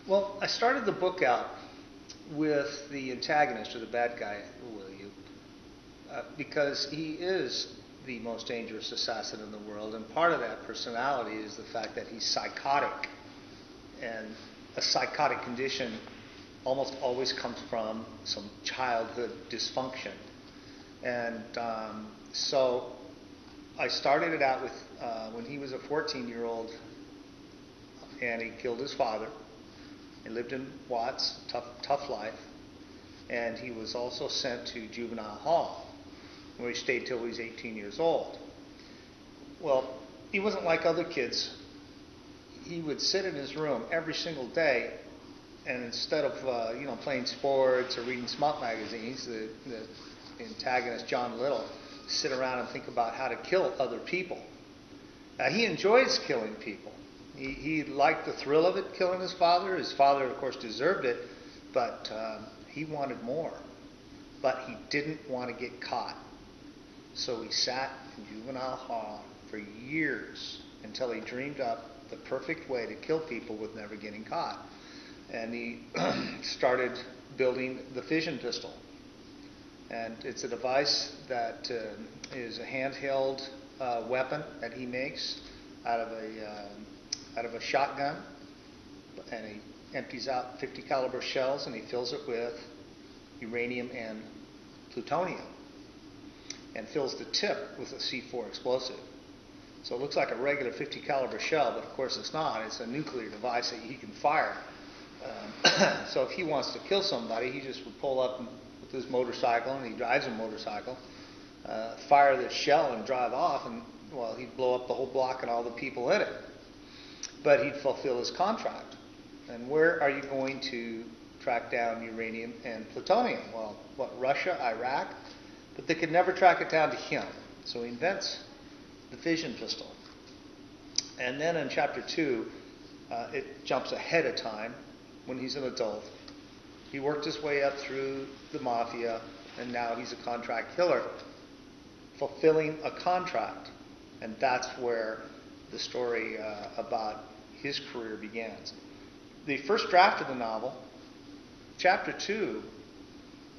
Well, I started the book out with the antagonist, or the bad guy, will you, because he is the most dangerous assassin in the world, and part of that personality is the fact that he's psychotic, and a psychotic condition almost always comes from some childhood dysfunction. And so I started it out with when he was a 14-year-old, and he killed his father. He lived in Watts, tough life, and he was also sent to juvenile hall, where he stayed till he was 18 years old. Well, he wasn't like other kids. He would sit in his room every single day, and instead of playing sports or reading smut magazines, the antagonist John Little sit around and think about how to kill other people. Now, he enjoys killing people. He liked the thrill of it, killing his father. His father, of course, deserved it, but he wanted more. But he didn't want to get caught. So he sat in juvenile hall for years until he dreamed up the perfect way to kill people with never getting caught. And he started building the fission pistol. And it's a device that is a handheld weapon that he makes out of a shotgun, and he empties out 50 caliber shells, and he fills it with uranium and plutonium, and fills the tip with a C4 explosive. So it looks like a regular 50 caliber shell, but of course it's not. It's a nuclear device that he can fire. So if he wants to kill somebody, he just would pull up with his motorcycle, and he drives a motorcycle, fire the shell and drive off, and well, he'd blow up the whole block and all the people in it. But he'd fulfill his contract. And where are you going to track down uranium and plutonium? Well, Russia, Iraq? But they could never track it down to him. So he invents the fission pistol. And then in chapter 2, it jumps ahead of time when he's an adult. He worked his way up through the mafia, and now he's a contract killer, fulfilling a contract. And that's where the story about his career begins. The first draft of the novel, chapter 2,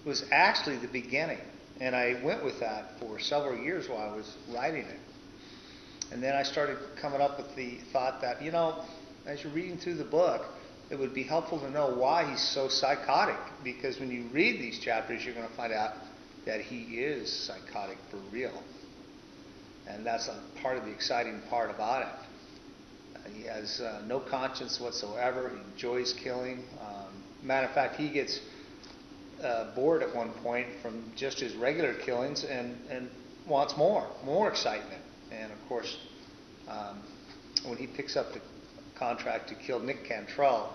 was actually the beginning. And I went with that for several years while I was writing it. And then I started coming up with the thought that, as you're reading through the book, it would be helpful to know why he's so psychotic. Because when you read these chapters, you're going to find out that he is psychotic for real. And that's a part of the exciting part about it. He has no conscience whatsoever. He enjoys killing. Matter of fact, he gets bored at one point from just his regular killings and wants more excitement. And of course, when he picks up the contract to kill Nick Cantrell,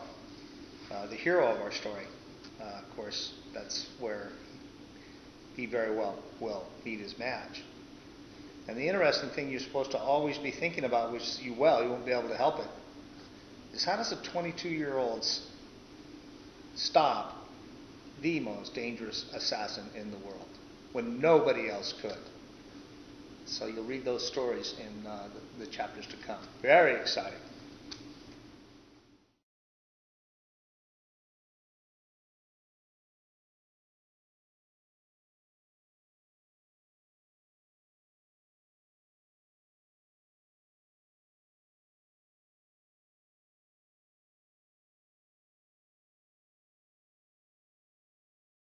the hero of our story, of course, that's where he very well will meet his match. And the interesting thing you're supposed to always be thinking about, which you won't be able to help it, is how does a 22-year-old stop the most dangerous assassin in the world when nobody else could? So you'll read those stories in the chapters to come. Very exciting.